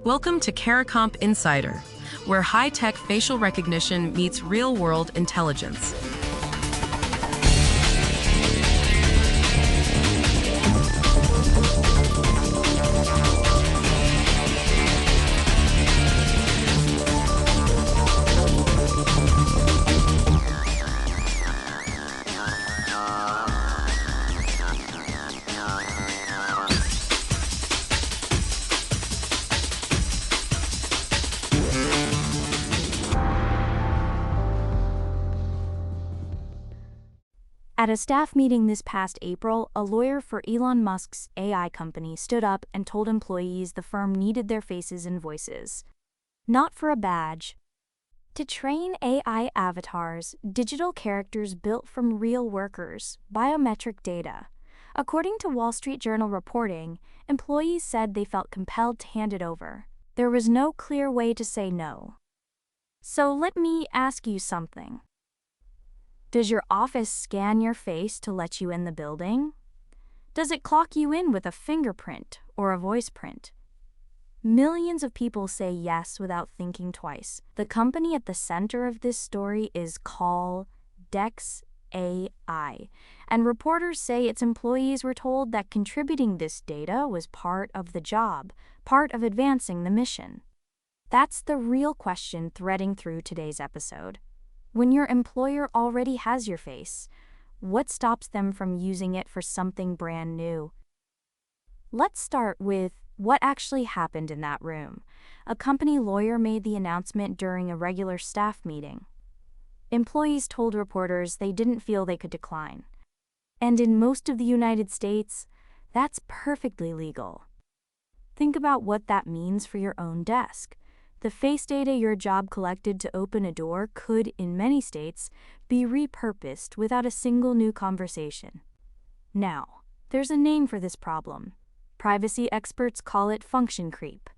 Welcome to CARICOMP Insider, where high-tech facial recognition meets real-world intelligence. At a staff meeting this past April, a lawyer for Elon Musk's AI company stood up and told employees the firm needed their faces and voices. Not for a badge. To train AI avatars, digital characters built from real workers, biometric data. According to Wall Street Journal reporting, employees said they felt compelled to hand it over. There was no clear way to say no. So let me ask you something. Does your office scan your face to let you in the building? Does it clock you in with a fingerprint or a voice print? Millions of people say yes without thinking twice. The company at the center of this story is called Dex AI, and reporters say its employees were told that contributing this data was part of the job, part of advancing the mission. That's the real question threading through today's episode. When your employer already has your face, what stops them from using it for something brand new? Let's start with what actually happened in that room. A company lawyer made the announcement during a regular staff meeting. Employees told reporters they didn't feel they could decline. And in most of the United States, that's perfectly legal. Think about what that means for your own desk. The face data your job collected to open a door could, in many states, be repurposed without a single new conversation. Now, there's a name for this problem. Privacy experts call it function creep.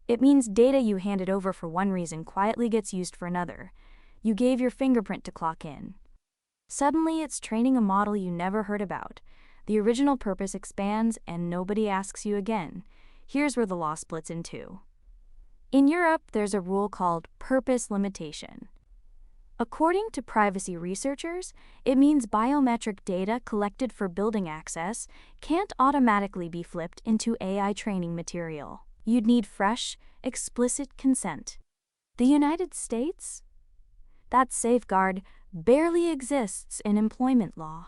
It means data you handed over for one reason quietly gets used for another. You gave your fingerprint to clock in. Suddenly, it's training a model you never heard about. The original purpose expands and nobody asks you again. Here's where the law splits in two. In Europe, there's a rule called purpose limitation. According to privacy researchers, it means biometric data collected for building access can't automatically be flipped into AI training material. You'd need fresh, explicit consent. The United States? That safeguard barely exists in employment law.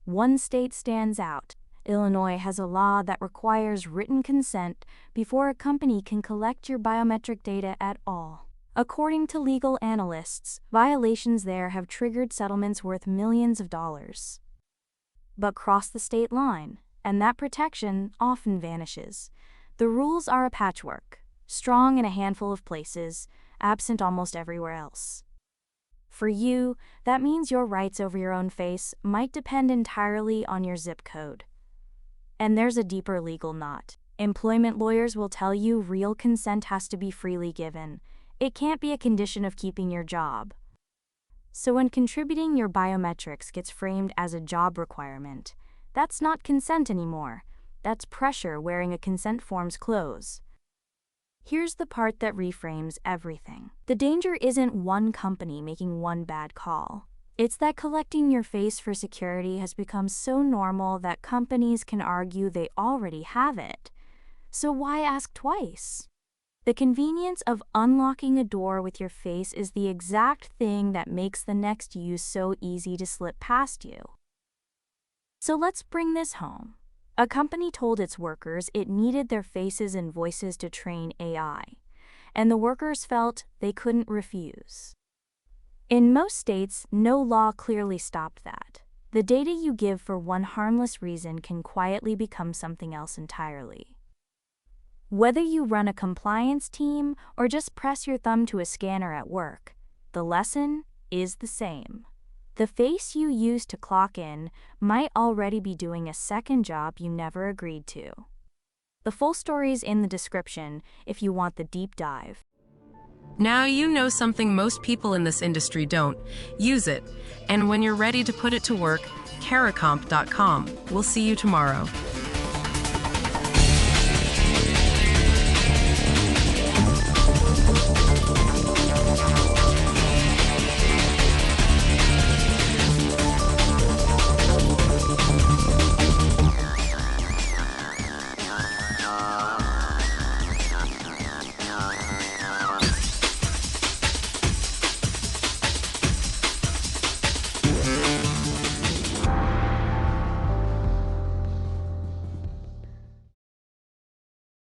One state stands out. Illinois has a law that requires written consent before a company can collect your biometric data at all. According to legal analysts, violations there have triggered settlements worth millions of dollars. But cross the state line, and that protection often vanishes. The rules are a patchwork, strong in a handful of places, absent almost everywhere else. For you, that means your rights over your own face might depend entirely on your zip code. And there's a deeper legal knot. Employment lawyers will tell you real consent has to be freely given. It can't be a condition of keeping your job. So when contributing your biometrics gets framed as a job requirement, that's not consent anymore. That's pressure wearing a consent form's clothes. Here's the part that reframes everything. The danger isn't one company making one bad call. It's that collecting your face for security has become so normal that companies can argue they already have it. So why ask twice? The convenience of unlocking a door with your face is the exact thing that makes the next use so easy to slip past you. So let's bring this home. A company told its workers it needed their faces and voices to train AI, and the workers felt they couldn't refuse. In most states, no law clearly stopped that. The data you give for one harmless reason can quietly become something else entirely. Whether you run a compliance team or just press your thumb to a scanner at work, the lesson is the same. The face you use to clock in might already be doing a second job you never agreed to. The full story's in the description if you want the deep dive. Now you know something most people in this industry don't. Use it. And when you're ready to put it to work, caricomp.com. We'll see you tomorrow.